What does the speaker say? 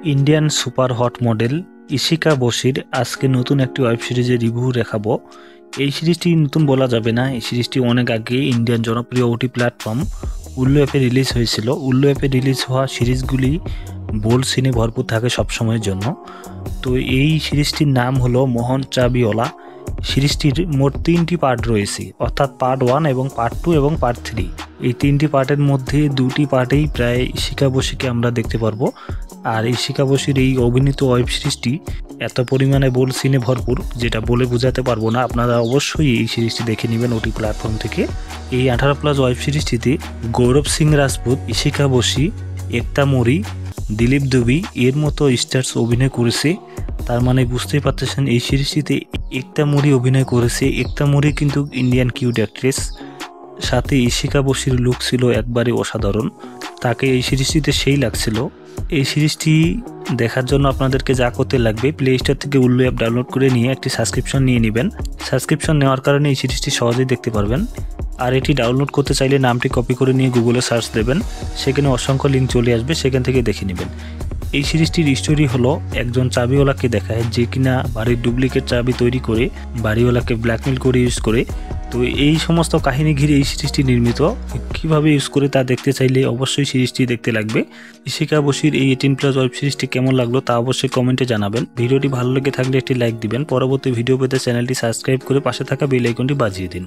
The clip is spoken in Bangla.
Indian super hot model Ishika Bashir আজকে নতুন একটি ওয়েব সিরিজের রিভিউ দেখাবো। এই সিরিজটি নতুন বলা যাবে না, এই সিরিজটি অনেক আগে ইন্ডিয়ান জনপ্রিয় ওটি প্ল্যাটফর্ম উল্লু অ্যাপে রিলিজ হয়েছিল। উল্লু অ্যাপে রিলিজ হওয়া সিরিজগুলি বোল্ড সিনে ভরপুর থাকে সবসময়ের জন্য। তো এই সিরিজটির নাম হলো মোহন চাবিওয়ালা। সিরিজটির মোট 3টি পার্ট রয়েছে, অর্থাৎ পার্ট 1 এবং পার্ট 2 এবং পার্ট 3। এই 3টি পার্টের মধ্যে 2টি পার্টেই প্রায় ইশিকা বশিকে আমরা দেখতে পারবো। আর ইশিকা বশির এই অভিনীত ওয়েব সিরিজটি এত পরিমাণে বোল্ড সিনে ভরপুর, যেটা বলে বোঝাতে পারবো না। আপনারা অবশ্যই এই সিরিজটি দেখে নেবেন ওটি প্ল্যাটফর্ম থেকে। এই 18+ ওয়েব সিরিজটিতে গৌরব সিং রাজপুত, ইশিকা বশি, একতা মরি, দিলীপ দুবি এর মতো স্টার্স অভিনয় করেছে। তার মানে বুঝতেই পারতেছেন এই সিরিজটিতে একতা মরি অভিনয় করেছে। একতা মরি কিন্তু ইন্ডিয়ান কিউট অ্যাক্ট্রেস। সাথে ইশিকা বশির লুক ছিল একবারে অসাধারণ, তাকে এই সিরিজটিতে সেই লাগছিল। এই সিরিজটি দেখার জন্য আপনাদেরকে যা করতে লাগবে, প্লে স্টোর থেকে উল্লু অ্যাপ ডাউনলোড করে নিয়ে একটি সাবস্ক্রিপশন নিয়ে নেবেন। সাবস্ক্রিপশন নেওয়ার কারণে এই সিরিজটি সহজেই দেখতে পারবেন। আর এটি ডাউনলোড করতে চাইলে নামটি কপি করে নিয়ে গুগলে সার্চ দেবেন, সেখানে অসংখ্য লিঙ্ক চলে আসবে, সেখান থেকে দেখে নেবেন। এই সিরিজটির স্টোরি হলো একজন চাবিওয়ালাকে দেখায়, যে কিনা বাড়ির ডুপ্লিকেট চাবি তৈরি করে বাড়িওয়ালাকে ব্ল্যাকমেল করে ইউজ করে। তো এই সমস্ত কাহিনী ঘিরে এই সিরিজটি নির্মিত। কিভাবে ইউজ করে তা দেখতে চাইলে অবশ্যই সিরিজটি দেখতে লাগবে। ইশিকা বশির এই 18+ ওয়েব সিরিজটি কেমন লাগলো তা অবশ্যই কমেন্টে জানাবেন। ভিডিওটি ভালো লেগে থাকলে একটি লাইক দিবেন। পরবর্তী ভিডিও পেতে চ্যানেলটি সাবস্ক্রাইব করে পাশে থাকা বেল আইকনটি বাজিয়ে দিন।